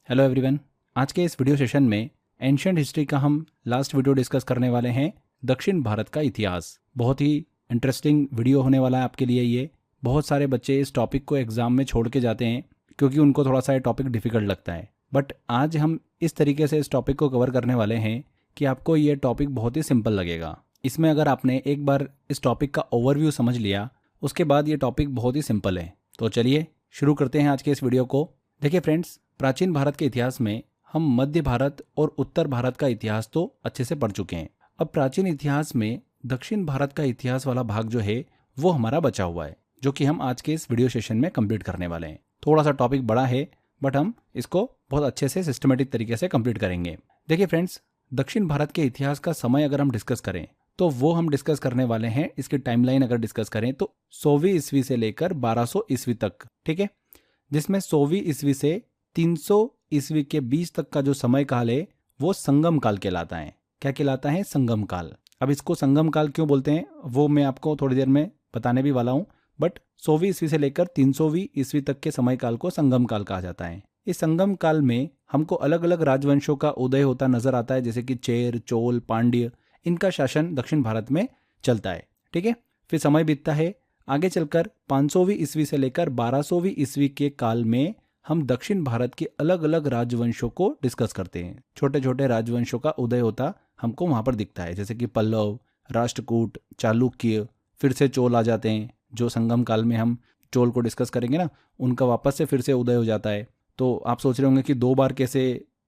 Hello everyone. आज के इस वीडियो सेशन में एंशिएंट हिस्ट्री का हम लास्ट वीडियो डिस्कस करने वाले हैं। दक्षिण भारत का इतिहास बहुत ही इंटरेस्टिंग वीडियो होने वाला है आपके लिए। ये बहुत सारे बच्चे इस टॉपिक को एग्जाम में छोड़ के जाते हैं क्योंकि उनको थोड़ा सा ये टॉपिक डिफिकल्ट लगता है। बट आज हम इस तरीके से इस टॉपिक को कवर करने वाले हैं कि आपको ये टॉपिक बहुत ही सिंपल लगेगा। इसमें अगर आपने एक बार इस टॉपिक का ओवरव्यू समझ लिया उसके बाद ये टॉपिक बहुत ही सिंपल है। तो चलिए शुरू करते हैं आज के इस वीडियो को। देखिए फ्रेंड्स, प्राचीन भारत के इतिहास में हम मध्य भारत और उत्तर भारत का इतिहास तो अच्छे से पढ़ चुके हैं। अब प्राचीन इतिहास में दक्षिण भारत का इतिहास वाला भाग जो है वो हमारा बचा हुआ है, जो कि हम आज के इस वीडियो सेशन में कंप्लीट करने वाले हैं। थोड़ा सा टॉपिक बड़ा है बट हम इसको बहुत अच्छे से सिस्टमेटिक तरीके से कंप्लीट करेंगे। देखिए फ्रेंड्स, दक्षिण भारत के इतिहास का समय अगर हम डिस्कस करें तो वो हम डिस्कस करने वाले हैं। इसकी टाइमलाइन अगर डिस्कस करें तो 100वीं ईस्वी से लेकर 1200 ईस्वी तक, ठीक है, जिसमें 100वीं ईस्वी से 300 ईस्वी के बीच तक का जो समय काल है वो संगम काल कहलाता है। क्या कहलाता है? संगम काल। अब इसको संगम काल क्यों बोलते हैं वो मैं आपको थोड़ी देर में बताने भी वाला हूँ। बट 100वीं ईस्वी से लेकर 300वीं ईस्वी तक के समय काल को संगम काल कहा जाता है। इस संगम काल में हमको अलग अलग राजवंशों का उदय होता नजर आता है, जैसे कि चेर, चोल, पांड्य। इनका शासन दक्षिण भारत में चलता है, ठीक है। फिर समय बीतता है, आगे चलकर 500वीं ईस्वी से लेकर 1200वीं ईस्वी के काल में हम दक्षिण भारत के अलग अलग राजवंशों को डिस्कस करते हैं। छोटे छोटे राजवंशों का उदय होता हमको वहां पर दिखता है, जैसे कि पल्लव, राष्ट्रकूट, चालुक्य। फिर से चोल आ जाते हैं, जो संगम काल में हम चोल को डिस्कस करेंगे ना, उनका वापस से फिर से उदय हो जाता है। तो आप सोच रहे होंगे कि 2 बार कैसे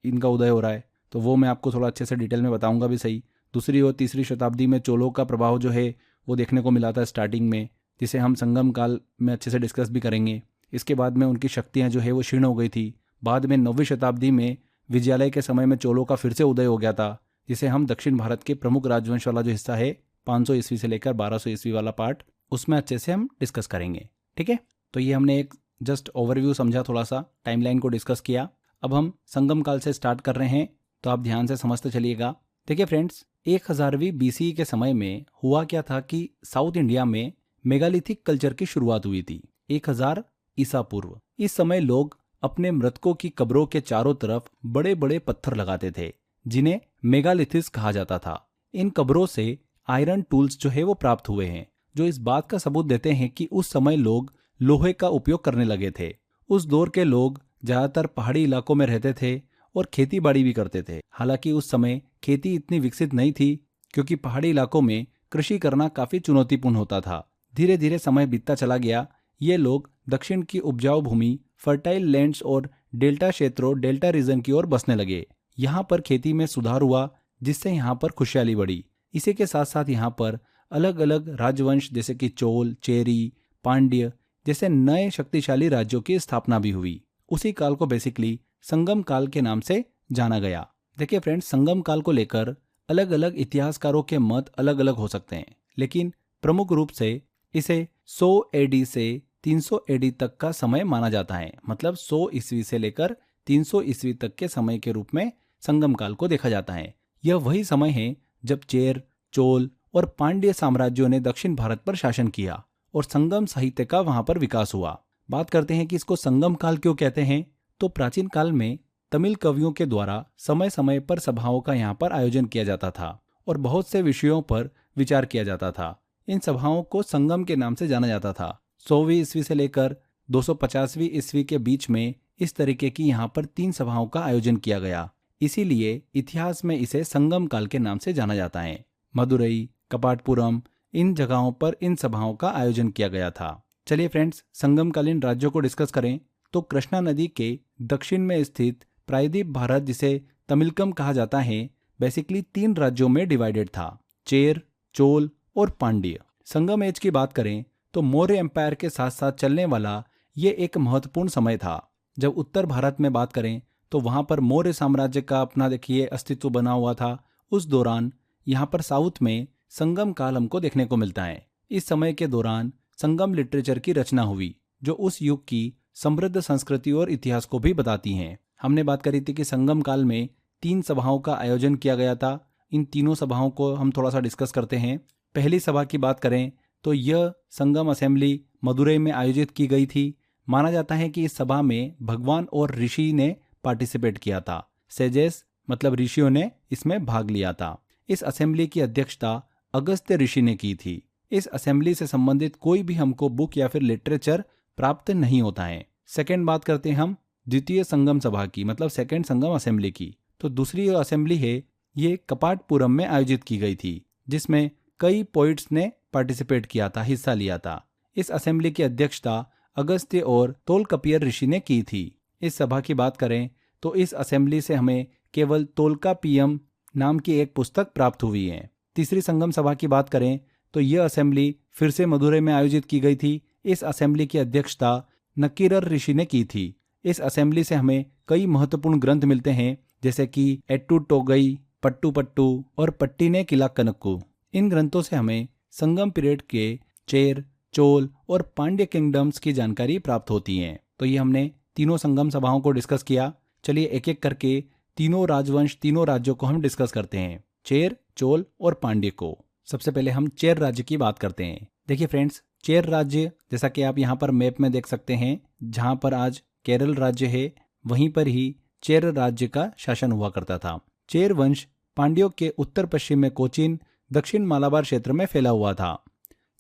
इनका उदय हो रहा है, तो वो मैं आपको थोड़ा अच्छे से डिटेल में बताऊंगा भी सही। दूसरी और तीसरी शताब्दी में चोलों का प्रभाव जो है वो देखने को मिला था स्टार्टिंग में, जिसे हम संगम काल में अच्छे से डिस्कस भी करेंगे। इसके बाद में उनकी शक्तियां जो है वो क्षीण हो गई थी। बाद में 9वीं शताब्दी में विजयालय के समय में चोलों का फिर से उदय हो गया था, जिसे हम दक्षिण भारत के प्रमुख राजवंश वाला जो हिस्सा है 500 ईस्वी से लेकर 1200 ईस्वी वाला पार्ट, उसमें अच्छे से हम डिस्कस करेंगे, ठीक है। तो ये हमने एक जस्ट ओवरव्यू समझा, थोड़ा सा टाइमलाइन को डिस्कस किया। अब हम संगम काल से स्टार्ट कर रहे हैं, तो आप ध्यान से समझते चलिएगा। देखिए फ्रेंड्स, 1000वीं BC के समय में हुआ क्या था कि साउथ इंडिया में मेगालिथिक कल्चर की शुरुआत हुई थी 1000 ईसा पूर्व। इस समय लोग अपने मृतकों की कब्रों के चारों तरफ बड़े बड़े पत्थर लगाते थे, जिन्हें मेगालिथिस कहा जाता था। इन कब्रों से आयरन टूल्स जो है वो प्राप्त हुए हैं, जो इस बात का सबूत देते हैं कि उस समय लोग लोहे का उपयोग करने लगे थे। उस दौर के लोग ज्यादातर पहाड़ी इलाकों में रहते थे और खेती बाड़ी भी करते थे। हालांकि उस समय खेती इतनी विकसित नहीं थी, क्योंकि पहाड़ी इलाकों में कृषि करना काफी चुनौतीपूर्ण होता था। धीरे धीरे समय बीतता चला गया। ये लोग दक्षिण की उपजाऊ भूमि, फर्टाइल लैंड्स और डेल्टा क्षेत्रों, डेल्टा रीजन की ओर बसने लगे। यहाँ पर खेती में सुधार हुआ, जिससे यहाँ पर खुशहाली बढ़ी। इसी के साथ साथ यहाँ पर अलग अलग राजवंश जैसे कि चोल, चेरी, पांड्य जैसे नए शक्तिशाली राज्यों की स्थापना भी हुई। उसी काल को बेसिकली संगम काल के नाम से जाना गया। देखिए फ्रेंड्स, संगम काल को लेकर अलग अलग इतिहासकारों के मत अलग अलग हो सकते हैं, लेकिन प्रमुख रूप से इसे 100 AD से 300 AD तक का समय माना जाता है। मतलब 100 ईस्वी से लेकर 300 ईस्वी तक के समय के रूप में संगम काल को देखा जाता है। यह वही समय है जब चेर, चोल और पांड्य साम्राज्यों ने दक्षिण भारत पर शासन किया और संगम साहित्य का वहां पर विकास हुआ। बात करते हैं कि इसको संगम काल क्यों कहते हैं। तो प्राचीन काल में तमिल कवियों के द्वारा समय समय पर सभाओं का यहाँ पर आयोजन किया जाता था और बहुत से विषयों पर विचार किया जाता था। इन सभाओं को संगम के नाम से जाना जाता था। 100वीं ईस्वी से लेकर 250वीं ईस्वी के बीच में इस तरीके की यहाँ पर 3 सभाओं का आयोजन किया गया। इसीलिए इतिहास में इसे संगम काल के नाम से जाना जाता है। मदुरई, कपाटपुरम, इन जगहों पर इन सभाओं का आयोजन किया गया था। चलिए फ्रेंड्स, संगमकालीन राज्यों को डिस्कस करें तो कृष्णा नदी के दक्षिण में स्थित प्रायद्वीप भारत, जिसे तमिलकम कहा जाता है, बेसिकली 3 राज्यों में डिवाइडेड था, चेर, चोल और पांड्य। संगम एज की बात करें तो मौर्य एम्पायर के साथ साथ चलने वाला ये एक महत्वपूर्ण समय था। जब उत्तर भारत में बात करें तो वहां पर मौर्य साम्राज्य का अपना देखिए अस्तित्व बना हुआ था। उस दौरान यहाँ पर साउथ में संगम काल हमको देखने को मिलता है। इस समय के दौरान संगम लिटरेचर की रचना हुई, जो उस युग की समृद्ध संस्कृति और इतिहास को भी बताती हैं। हमने बात करी थी कि संगम काल में 3 सभाओं का आयोजन किया गया था। इन तीनों सभाओं को हम थोड़ा सा डिस्कस करते हैं। पहली सभा की बात करें तो यह संगम असेंबली मदुरई में आयोजित की गई थी। माना जाता है कि इस सभा में भगवान और ऋषि ने पार्टिसिपेट किया था। सेजेस मतलब ऋषियों ने इसमें भाग लिया था। इस असेंबली की अध्यक्षता अगस्त्य ऋषि ने की थी। इस असेंबली से संबंधित कोई भी हमको बुक या फिर लिटरेचर प्राप्त नहीं होता है। सेकंड बात करते हैं हम द्वितीय संगम सभा की, मतलब सेकंड संगम असेंबली की। तो दूसरी असेंबली है ये कपाटपुरम में आयोजित की गई थी, जिसमें कई पोइट्स ने पार्टिसिपेट किया था, हिस्सा लिया था। इस असेंबली की अध्यक्षता अगस्त्य और तोलकपियर ऋषि ने की थी। इस सभा की बात करें तो इस असेंबली से हमें केवल तोल्कापियम नाम की एक पुस्तक प्राप्त हुई है। तीसरी संगम सभा की बात करें तो यह असेंबली फिर से मदुरै में आयोजित की गई थी। इस असेंबली की अध्यक्षता नक्कीरर ऋषि ने की थी। इस असेंबली से हमें कई महत्वपूर्ण ग्रंथ मिलते हैं, जैसे कि एट्टू टोगई, पट्टू पट्टू और पट्टीने किला कनक्कू। इन ग्रंथों से हमें संगम पीरियड के चेर, चोल और पांड्य किंगडम्स की जानकारी प्राप्त होती है। तो ये हमने तीनों संगम सभाओं को डिस्कस किया। चलिए एक एक करके तीनों राजवंश, तीनों राज्यों को हम डिस्कस करते हैं, चेर, चोल और पांड्य को। सबसे पहले हम चेर राज्य की बात करते हैं। देखिए फ्रेंड्स, चेर राज्य जैसा कि आप यहाँ पर मैप में देख सकते हैं, जहाँ पर आज केरल राज्य है वहीं पर ही चेर राज्य का शासन हुआ करता था। चेर वंश पांड्यों के उत्तर पश्चिम में कोचीन, दक्षिण मालाबार क्षेत्र में फैला हुआ था।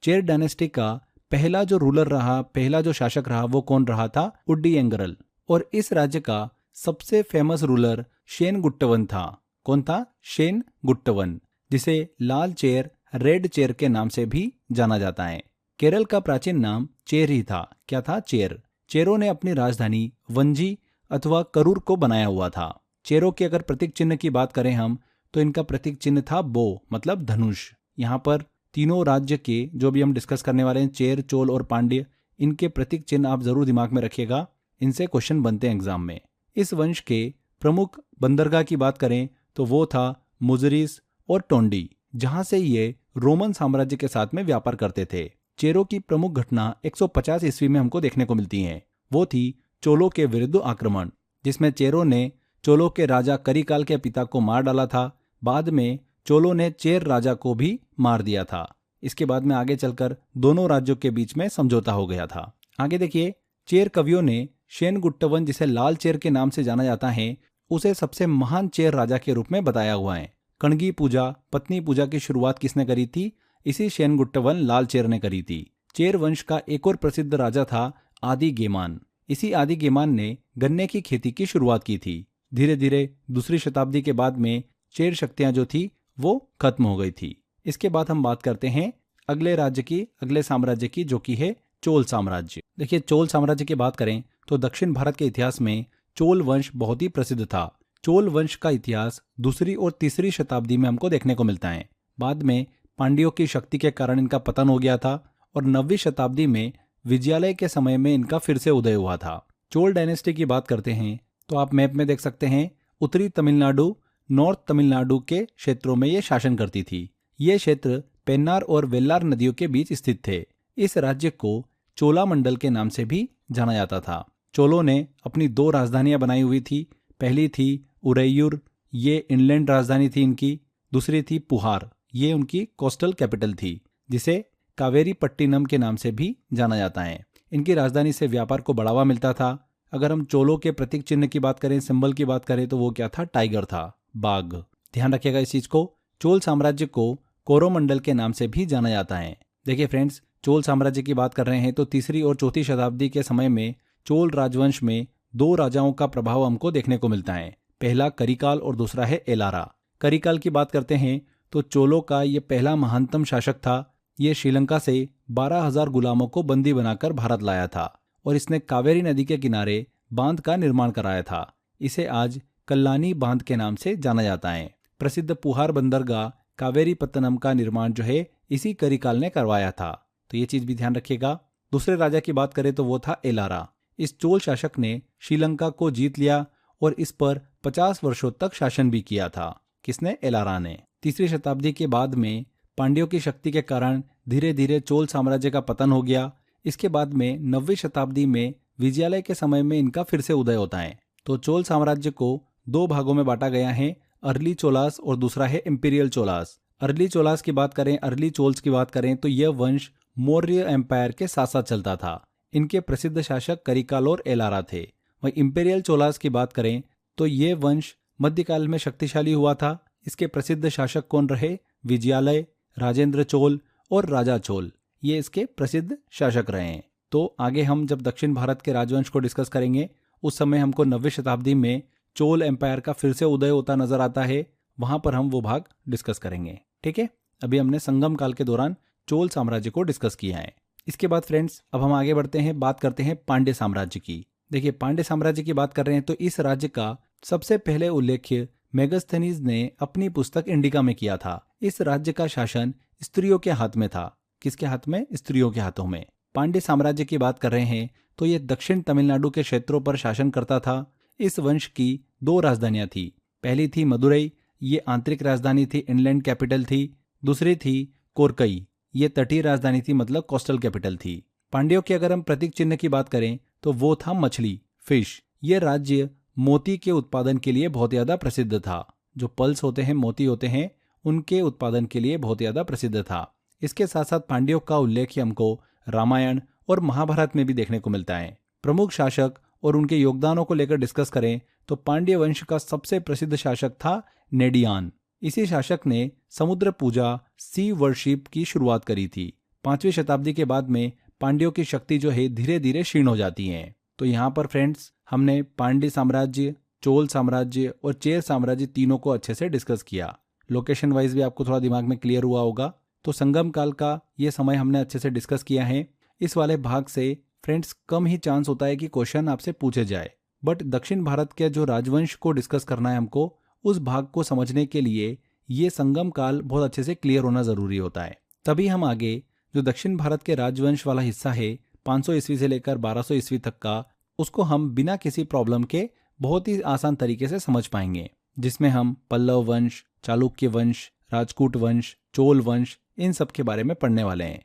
चेर डायनेस्टी का पहला जो रूलर रहा, पहला जो शासक रहा, वो कौन रहा था? उड्डीयंगरल। और इस राज्य का सबसे फेमस रूलर शेनगुट्टवन था। कौन था? शेनगुट्टवन, जिसे लाल चेर, रेड चेर के नाम से भी जाना जाता है। केरल का प्राचीन नाम चेर ही था। क्या था? चेर। चेरों ने अपनी राजधानी वंजी अथवा करूर को बनाया हुआ था। चेरों के अगर प्रतीक चिन्ह की बात करें हम, तो इनका प्रतीक चिन्ह था बो, मतलब धनुष। यहाँ पर तीनों राज्य के जो भी हम डिस्कस करने वाले हैं, चेर, चोल और पांड्य, इनके प्रतीक चिन्ह आप जरूर दिमाग में रखिएगा, इनसे क्वेश्चन बनते हैं एग्जाम में। इस वंश के प्रमुख बंदरगाह की बात करें तो वो था मुजरिस और टोंडी, जहां से ये रोमन साम्राज्य के साथ में व्यापार करते थे। चेरों की प्रमुख घटना 150 ईस्वी में हमको देखने को मिलती है। वो थी चोलों के विरुद्ध आक्रमण, जिसमें चेरों ने चोलों के राजा करिकाल के पिता को मार डाला था। बाद में चोलों ने चेर राजा को भी मार दिया था। इसके बाद में आगे चलकर दोनों राज्यों के बीच में समझौता हो गया था। आगे देखिए, चेर कवियों ने शेनगुट्टवन, जिसे लाल चेर के नाम से जाना जाता है, उसे सबसे महान चेर राजा के रूप में बताया हुआ है। कणगी पूजा, पत्नी पूजा की शुरुआत किसने करी थी? इसी शेनगुट्टवन लाल चेर ने करी थी। चेर वंश का एक और प्रसिद्ध राजा था आदि गेमान। इसी आदि गेमान ने गन्ने की खेती की शुरुआत की थी। धीरे धीरे दूसरी शताब्दी के बाद में चेर शक्तियां जो थी वो खत्म हो गई थी। इसके बाद हम बात करते हैं अगले राज्य की, अगले साम्राज्य की, जो कि है चोल साम्राज्य। देखिए, चोल साम्राज्य की बात करें तो दक्षिण भारत के इतिहास में चोल वंश बहुत ही प्रसिद्ध था। चोल वंश का इतिहास दूसरी और तीसरी शताब्दी में हमको देखने को मिलता है। बाद में पांड्यों की शक्ति के कारण इनका पतन हो गया था और 9वीं शताब्दी में विजयालय के समय में इनका फिर से उदय हुआ था। चोल डायनेस्टी की बात करते हैं तो आप मैप में देख सकते हैं, उत्तरी तमिलनाडु, नॉर्थ तमिलनाडु के क्षेत्रों में ये शासन करती थी। ये क्षेत्र पेन्नार और वेल्लार नदियों के बीच स्थित थे। इस राज्य को चोला मंडल के नाम से भी जाना जाता था। चोलों ने अपनी 2 राजधानियां बनाई हुई थी। पहली थी उरैयूर, ये इनलैंड राजधानी थी इनकी। दूसरी थी पुहार, ये उनकी कोस्टल कैपिटल थी, जिसे कावेरी पट्टिनम के नाम से भी जाना जाता है। इनकी राजधानी से व्यापार को बढ़ावा मिलता था। अगर हम चोलों के प्रतीक चिन्ह की बात करें, सिंबल की बात करें, तो वो क्या था? टाइगर था, बाघ। ध्यान रखिएगा इस चीज को। चोल साम्राज्य को कोरोमंडल के नाम से भी जाना जाता है। देखिए फ्रेंड्स, चोल साम्राज्य की बात कर रहे हैं तो तीसरी और चौथी शताब्दी के समय में चोल राजवंश में 2 राजाओं का प्रभाव हमको देखने को मिलता है। पहला करिकाल और दूसरा है एलारा। करिकाल की बात करते हैं तो चोलों का ये पहला महानतम शासक था। ये श्रीलंका से 12,000 गुलामों को बंदी बनाकर भारत लाया था और इसने कावेरी नदी के किनारे बांध का निर्माण कराया था। इसे आज कल्लानी बांध के नाम से जाना जाता है। प्रसिद्ध पुहार बंदरगाह कावेरी पत्तनम का निर्माण जो है इसी करिकाल ने करवाया था। तो ये चीज भी ध्यान रखिएगा। दूसरे राजा की बात करें तो वो था एलारा। इस चोल शासक ने श्रीलंका को जीत लिया और इस पर 50 वर्षों तक शासन भी किया था। किसने? एलारा ने। तीसरी शताब्दी के बाद में पांड्यों की शक्ति के कारण धीरे धीरे चोल साम्राज्य का पतन हो गया। इसके बाद में 9वीं शताब्दी में विजयालय के समय में इनका फिर से उदय होता है। तो चोल साम्राज्य को 2 भागों में बांटा गया है, अर्ली चोलास और दूसरा है इंपीरियल चोलास। अर्ली चोलास की बात करें, अर्ली चोल्स की बात करें तो यह वंश मौर्य एम्पायर के साथ साथ चलता था। इनके प्रसिद्ध शासक करिकाल और एलारा थे। वहीं इंपीरियल चोलास की बात करें तो ये वंश मध्यकाल में शक्तिशाली हुआ था। इसके प्रसिद्ध शासक कौन रहे? विजयालय, राजेंद्र चोल और राजा चोल, ये इसके प्रसिद्ध शासक रहे हैं। तो आगे हम जब दक्षिण भारत के राजवंश को डिस्कस करेंगे उस समय हमको 9वीं शताब्दी में चोल एम्पायर का फिर से उदय होता नजर आता है, वहां पर हम वो भाग डिस्कस करेंगे। ठीक है, अभी हमने संगम काल के दौरान चोल साम्राज्य को डिस्कस किया है। इसके बाद फ्रेंड्स अब हम आगे बढ़ते हैं, बात करते हैं पांड्य साम्राज्य की। देखिए, पांड्य साम्राज्य की बात कर रहे हैं तो इस राज्य का सबसे पहले उल्लेख मेगास्थनीज ने अपनी पुस्तक इंडिका में किया था। इस राज्य का शासन स्त्रियों के हाथ में था। किसके हाथ में? स्त्रियों के हाथों में। पांड्य साम्राज्य की बात कर रहे हैं तो ये दक्षिण तमिलनाडु के क्षेत्रों पर शासन करता था। इस वंश की 2 राजधानियां थी। पहली थी मदुरई, ये आंतरिक राजधानी थी, इनलैंड कैपिटल थी। दूसरी थी कोरकई, ये तटीय राजधानी थी, मतलब कोस्टल कैपिटल थी। पांड्यों के अगर हम प्रतीक चिन्ह की बात करें तो वो था मछली, फिश। ये राज्य मोती के उत्पादन के लिए बहुत ज्यादा प्रसिद्ध था। जो पल्स होते हैं, मोती होते हैं, उनके उत्पादन के लिए बहुत ज्यादा प्रसिद्ध था। इसके साथ साथ पांड्यों का उल्लेख हमको रामायण और महाभारत में भी देखने को मिलता है। प्रमुख शासक और उनके योगदानों को लेकर डिस्कस करें तो पांड्य वंश का सबसे प्रसिद्ध शासक था नेडियान। इसी शासक ने समुद्र पूजा, सी वर्शिप की शुरुआत करी थी। 5वीं शताब्दी के बाद में पांड्यों की शक्ति जो है धीरे धीरे क्षीण हो जाती है। तो यहाँ पर फ्रेंड्स हमने पांड्य साम्राज्य, चोल साम्राज्य और चेर साम्राज्य तीनों को अच्छे से डिस्कस किया। लोकेशन वाइज भी आपको थोड़ा दिमाग में क्लियर हुआ होगा। तो संगम काल का ये समय हमने अच्छे से डिस्कस किया है। इस वाले भाग से फ्रेंड्स कम ही चांस होता है कि क्वेश्चन आपसे पूछे जाए, बट दक्षिण भारत के जो राजवंश को डिस्कस करना है हमको, उस भाग को समझने के लिए ये संगम काल बहुत अच्छे से क्लियर होना जरूरी होता है। तभी हम आगे जो दक्षिण भारत के राजवंश वाला हिस्सा है 500 ईस्वी से लेकर 1200 ईस्वी तक का, उसको हम बिना किसी प्रॉब्लम के बहुत ही आसान तरीके से समझ पाएंगे, जिसमें हम पल्लव वंश, चालुक्य वंश, राजपूत वंश, चोल वंश, इन सब के बारे में पढ़ने वाले हैं।